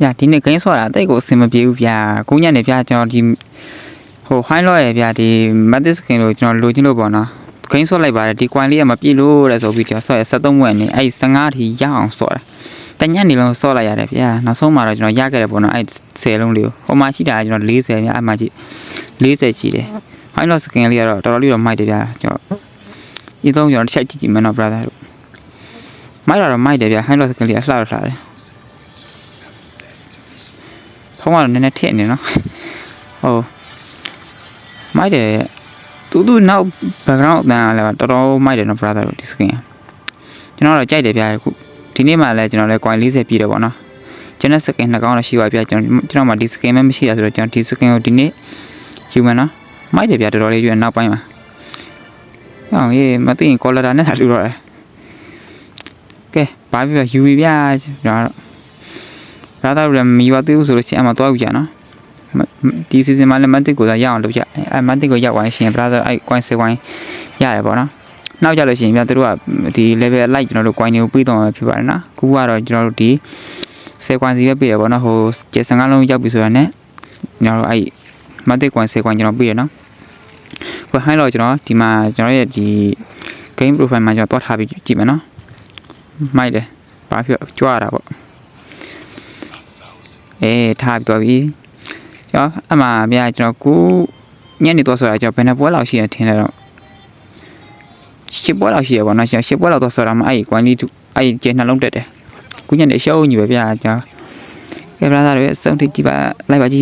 ဗျာဒီနေ့ဂိမ်းဆော့တာတိတ်ကိုအဆင်မပြေဘူးဗျာကိုညနေဗျာကျွန်တော်ဒီဟိုဟိုင်းလော့ရဲ့ဗျာဒီမတ်တစ်စကင်လို့ကျွန်တော်လိုချင်လို့ပေါ့နော်ဂိမ်းဆော့လိုက်ပါတယ်ဒီကွိုင်းလေးကမပြည့်လို့တဲ့ဆိုပြီးတော့ဆော့ရ73ဝက်နေအဲ့15ထိရအောင်ဆော့တာတညနေလုံးဆော့လိုက်ရတယ်ဗျာနောက်ဆုံးမှာတော့ကျွန်တော်ရခဲ့တယ်ပေါ့နော်အဲ့10လုံးလေးကိုဟိုမှာရှိတာကျွန်တော်40ဗျာအဲ့မှာကြည့်40ရှိတယ်ဟိုင်းလော့စကင်လေးကတော့တော်တော်လေးတော့မိုက်တယ်ဗျာကျွန်တော်ဒီတော့ကျွန်တော်တစ်ချက်ကြည့်မယ်နော် brother တို့မိုက်တော့မိုက်တယ်ဗျာဟိုင်းလော့စကင်လေးအလှတော့လှတယ်ထုံးကတော့နည်းနည်းထည့်နေနော်ဟုတ်မိုက်တယ်တူနောက် background အတန်းလည်းတော်တော်မိုက်တယ်နော် brother တို့ဒီ skin ကျွန်တော်တော့ကြိုက်တယ်ဗျာခုဒီနေ့မှလည်းကျွန်တော်လည်း coin 40ပြည့်တယ်ပေါ့နော်ကျွန်တော် skin နှစ်ကောင်းတော့ရှိပါဗျာကျွန်တော်မှဒီ skin မဲမရှိရဆိုတော့ကျွန်တော်ဒီ skin ကိုဒီနေ့ယူမယ်နော်မိုက်တယ်ဗျာတော်တော်လေးယူရနောက်ပိုင်းမှာဟောရေးမသိရင် collar နဲ့ထားလို့ရတယ်ကဲဘာပြပြယူဗျာကျွန်တော်ရာသာရမီဝတ်သေးဘူးဆိုလို့ချင်းအမှသွားယူကြနော်ဒီ season မှာလည်းမတ်တစ်ကိုရအောင်လုပ်ကြအဲမတ်တစ်ကိုရောက်သွားရင် brother အဲ့ coin 7 coin ရတယ်ပေါ့နော်နောက်ကြလို့ရှိရင်ဗျာတို့ကဒီ level လိုက်ကျွန်တော်တို့ coin တွေကိုပြီးတော့မှာဖြစ်ပါတယ်နော်ခုကတော့ကျွန်တော်တို့ဒီ10 coin စီပဲပြီးတယ်ပေါ့နော်ဟို75လုံးရောက်ပြီဆိုတာနဲ့ကျွန်တော်တို့အဲ့မတ်တစ် coin 10 coin ကျွန်တော်ပြီးရနော်ခုဟိုင်းတော့ကျွန်တော်ဒီမှာကျွန်တော်ရဲ့ဒီ game profile မှာကျွန်တော်တွားထားပြီးကြည့်မယ်နော်မိုက်တယ်ဘာဖြစ်ကြွားတာပေါ့ထားပြီးတော့ပြီကျော်အမှဗျာကျွန်တော်ကိုညနေတော့ဆိုတာကျွန်တော်ဘယ်နှပွဲလောက်ရှိရထင်တယ်တော့10ပွဲလောက်ရှိရပါတော့ကျွန်တော်10ပွဲလောက်တော့ဆိုတာမှအဲ့ကွန်လီအဲ့ကျနှလုံးတက်တယ်ကိုညနေရှောင်းညီပဲဗျာကျွန်တော်ကဲ brother တွေစုံထိကြည့်ပါလိုက်ပါကြည့်